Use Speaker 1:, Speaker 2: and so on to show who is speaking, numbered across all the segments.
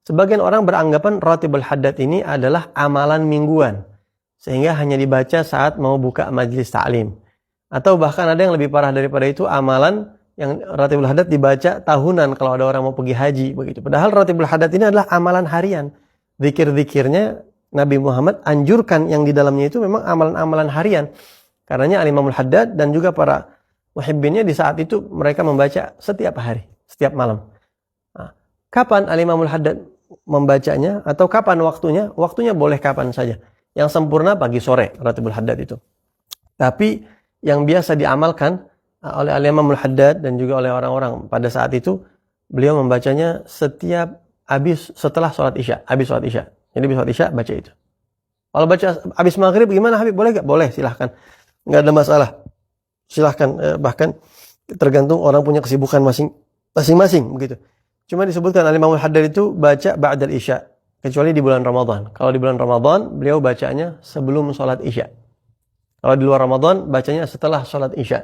Speaker 1: Sebagian orang beranggapan Ratibul Haddad ini adalah amalan mingguan, sehingga hanya dibaca saat mau buka majelis ta'lim. Atau bahkan ada yang lebih parah daripada itu, amalan yang Ratibul Haddad dibaca tahunan kalau ada orang mau pergi haji begitu. Padahal Ratibul Haddad ini adalah amalan harian. Zikir-zikirnya Nabi Muhammad anjurkan yang di dalamnya itu memang amalan-amalan harian. Karenanya Al-Imamul Haddad dan juga para muhibbinnya di saat itu mereka membaca setiap hari, setiap malam. Nah, kapan Al-Imamul Haddad membacanya atau kapan waktunya? Waktunya boleh kapan saja. Yang sempurna pagi sore Ratibul Haddad itu. Tapi yang biasa diamalkan oleh Al-Imamul Haddad dan juga oleh orang-orang pada saat itu, beliau membacanya setiap setelah sholat Isya, habis sholat Isya. Jadi habis sholat Isya baca itu. Kalau baca habis maghrib gimana Habib? Boleh gak? Boleh, silahkan. Nggak ada masalah. Silahkan, bahkan tergantung orang punya kesibukan masing-masing begitu. Cuma disebutkan Al-Imamul Haddad itu baca ba'dal Isya, kecuali di bulan Ramadan. Kalau di bulan Ramadan beliau bacanya sebelum sholat Isya. Kalau di luar Ramadan bacanya setelah sholat Isya.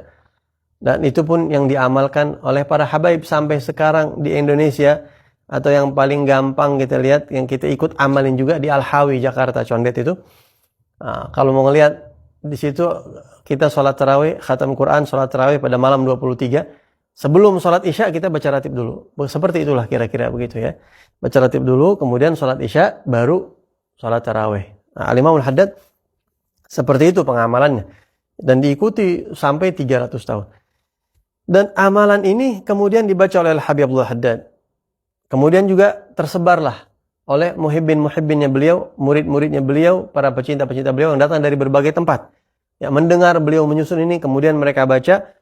Speaker 1: Dan itu pun yang diamalkan oleh para habaib sampai sekarang di Indonesia. Atau yang paling gampang kita lihat, yang kita ikut amalin juga di Al-Hawi, Jakarta, Condet itu. Nah, kalau mau ngelihat di situ kita sholat tarawih, khatam Quran, sholat tarawih pada malam 23. Sebelum sholat Isya kita baca ratib dulu. Seperti itulah kira-kira begitu ya. Baca ratib dulu, kemudian sholat Isya, baru sholat tarawih. Nah, Al-Imamul Haddad seperti itu pengamalannya. Dan diikuti sampai 300 tahun. Dan amalan ini kemudian dibaca oleh Al-Habib Abdullah Haddad. Kemudian juga tersebarlah oleh muhibbin-muhibbinnya beliau, murid-muridnya beliau, para pecinta-pecinta beliau yang datang dari berbagai tempat. Ya, mendengar beliau menyusun ini, kemudian mereka baca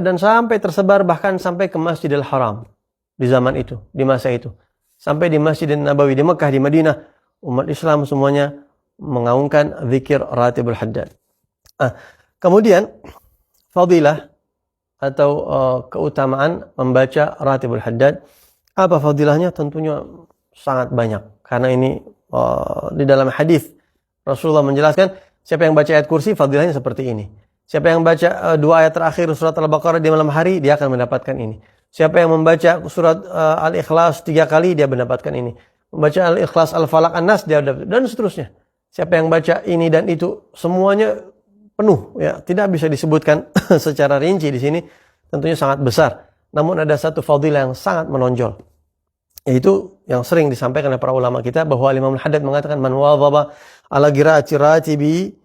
Speaker 1: dan sampai tersebar bahkan sampai ke Masjidil Haram di zaman itu, di masa itu. Sampai di Masjidin Nabawi di Mekah, di Madinah, umat Islam semuanya mengaungkan zikir Ratibul Haddad. Kemudian fadilah atau keutamaan membaca Ratibul Haddad. Apa fadilahnya? Tentunya sangat banyak. Karena ini di dalam hadis Rasulullah menjelaskan, siapa yang baca ayat kursi fadilahnya seperti ini. Siapa yang baca 2 ayat terakhir surat Al-Baqarah di malam hari, dia akan mendapatkan ini. Siapa yang membaca surat Al-Ikhlas 3 kali, dia mendapatkan ini. Membaca Al-Ikhlas, Al-Falaq, An-Nas, dia dapat, dan seterusnya. Siapa yang baca ini dan itu, semuanya penuh. Ya, tidak bisa disebutkan secara rinci di sini. Tentunya sangat besar. Namun ada satu fadilah yang sangat menonjol. Yaitu yang sering disampaikan oleh para ulama kita, bahwa Imam Haddad mengatakan, man wadhaba ala qiraati ratibi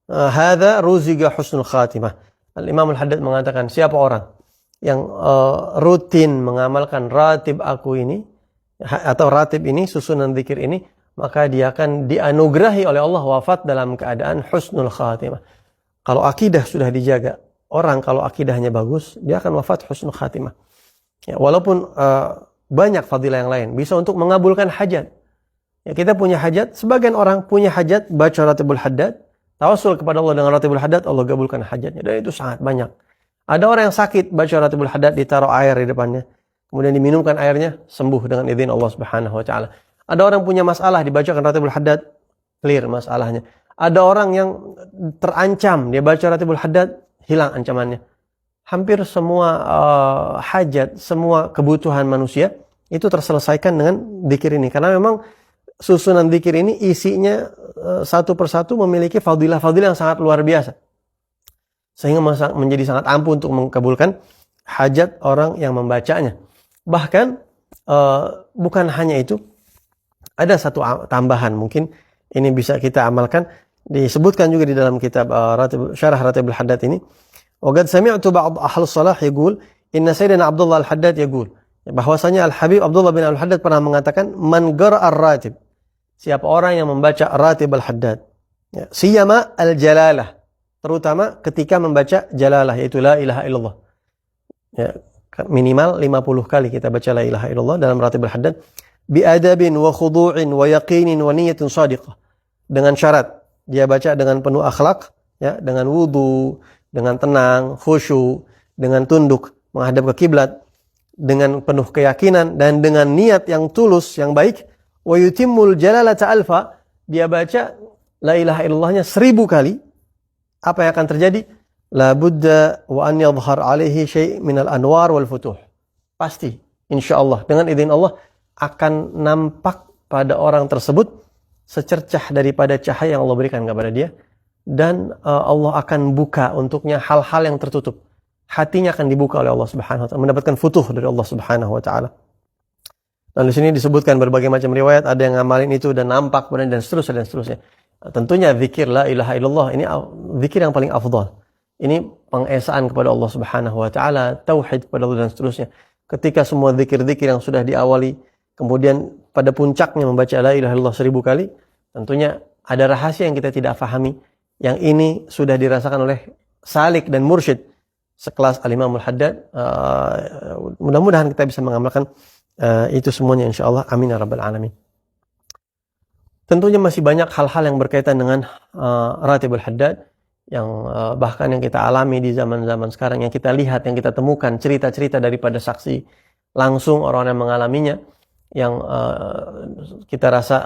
Speaker 1: hadza ruziga husnul khatimah. Al-Imam Haddad mengatakan, siapa orang yang rutin mengamalkan ratib aku ini, atau ratib ini, susunan zikir ini, maka dia akan dianugerahi oleh Allah wafat dalam keadaan husnul khatimah. Kalau akidah sudah dijaga, orang kalau akidahnya bagus, dia akan wafat husnul khatimah. Ya, walaupun banyak fadilah yang lain, bisa untuk mengabulkan hajat. Ya, kita punya hajat, sebagian orang punya hajat, baca Ratibul Haddad, tawasul kepada Allah dengan Ratibul Haddad, Allah gabulkan hajatnya. Dan itu sangat banyak. Ada orang yang sakit, baca Ratibul Haddad, ditaruh air di depannya, kemudian diminumkan airnya, sembuh dengan izin Allah Subhanahu wa taala. Ada orang punya masalah, dibacakan Ratibul Haddad, clear masalahnya. Ada orang yang terancam, dia baca Ratibul Haddad, hilang ancamannya. Hampir semua hajat, semua kebutuhan manusia itu terselesaikan dengan zikir ini. Karena memang susunan zikir ini isinya satu persatu memiliki fadilah-fadilah yang sangat luar biasa. Sehingga menjadi sangat ampuh untuk mengabulkan hajat orang yang membacanya. Bahkan bukan hanya itu, ada satu tambahan mungkin ini bisa kita amalkan. Disebutkan juga di dalam kitab Syarah Ratibul Haddad ini. Waqad sami'tu ba'd ahli shalah yaqul inna sayyidina Abdullah Al-Haddad yaqul, bahwasanya Al-Habib Abdullah bin Al-Haddad pernah mengatakan, man qara'a ar-ratib, siapa orang yang membaca Ratib Al-Haddad, ya, siyama al-jalalah, terutama ketika membaca jalalah, yaitu la ilaha illallah. Ya, minimal 50 kali kita baca la ilaha illallah dalam Ratib Al-Haddad, bi adabin wa khudu'in wa yaqinin wa niyatin shadiqah, dengan syarat dia baca dengan penuh akhlak, ya, dengan wudu, dengan tenang, khusyuk, dengan tunduk menghadap ke kiblat, dengan penuh keyakinan dan dengan niat yang tulus, yang baik. Wa yutimmul jalalata alfa, dia baca la ilaha illallahnya 1000 kali. Apa yang akan terjadi? La budda wa an yadhhar alaihi syai' minal anwar wal futuh. Pasti, insyaallah dengan izin Allah akan nampak pada orang tersebut secercah daripada cahaya yang Allah berikan kepada dia, dan Allah akan buka untuknya hal-hal yang tertutup. Hatinya akan dibuka oleh Allah Subhanahu wa taala, mendapatkan futuh dari Allah Subhanahu wa taala. Dan di sini disebutkan berbagai macam riwayat, ada yang ngamalin itu dan nampak dan seterusnya dan seterusnya. Tentunya zikir la ilaha illallah ini zikir yang paling afdal. Ini pengesaan kepada Allah Subhanahu wa taala, tauhid kepada Allah dan seterusnya. Ketika semua zikir-zikir yang sudah diawali kemudian pada puncaknya membaca la ilaha illallah 1000 kali, tentunya ada rahasia yang kita tidak fahami. Yang ini sudah dirasakan oleh salik dan mursyid sekelas Al-Imam Al-Haddad. Mudah-mudahan kita bisa mengamalkan itu semuanya insyaallah. Amin ya rabbal alamin. Tentunya masih banyak hal-hal yang berkaitan dengan Ratibul Haddad yang bahkan yang kita alami di zaman-zaman sekarang, yang kita lihat, yang kita temukan cerita-cerita daripada saksi langsung orang yang mengalaminya, yang kita rasa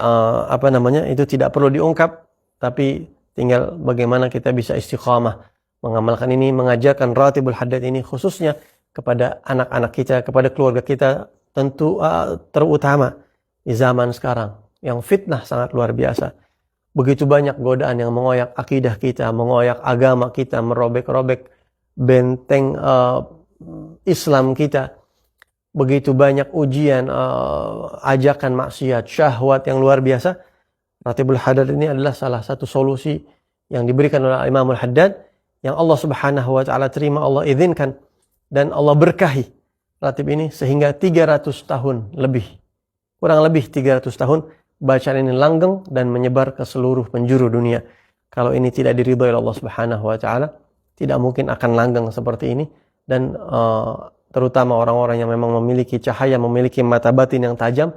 Speaker 1: itu tidak perlu diungkap, tapi tinggal bagaimana kita bisa istiqamah mengamalkan ini, mengajarkan Ratibul Haddad ini khususnya kepada anak-anak kita, kepada keluarga kita, tentu terutama di zaman sekarang yang fitnah sangat luar biasa. Begitu banyak godaan yang mengoyak akidah kita, mengoyak agama kita, merobek-robek benteng Islam kita. Begitu banyak ujian, ajakan maksiat, syahwat yang luar biasa. Ratibul Haddad ini adalah salah satu solusi yang diberikan oleh Imam Al-Haddad, yang Allah Subhanahu wa taala terima, Allah izinkan dan Allah berkahi ratib ini sehingga 300 tahun lebih. Kurang lebih 300 tahun bacaan ini langgeng dan menyebar ke seluruh penjuru dunia. Kalau ini tidak diridhoi oleh Allah Subhanahu wa taala, tidak mungkin akan langgeng seperti ini. Dan terutama orang-orang yang memang memiliki cahaya, memiliki mata batin yang tajam,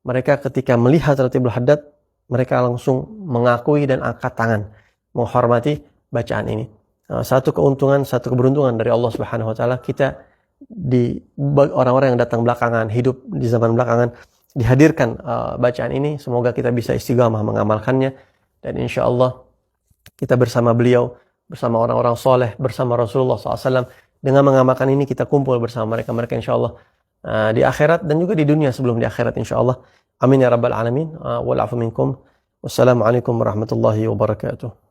Speaker 1: mereka ketika melihat Ratibul Haddad, mereka langsung mengakui dan angkat tangan, menghormati bacaan ini. Satu keuntungan, satu keberuntungan dari Allah Subhanahu wa taala, kita di orang-orang yang datang belakangan, hidup di zaman belakangan, dihadirkan bacaan ini. Semoga kita bisa istiqamah mengamalkannya, dan insya Allah kita bersama beliau, bersama orang-orang soleh, bersama Rasulullah SAW, dengan mengamalkan ini kita kumpul bersama mereka insya Allah di akhirat dan juga di dunia sebelum di akhirat insya Allah. Amin ya rabbal alamin. Wal afu minkum. Wassalamualaikum warahmatullahi wabarakatuh.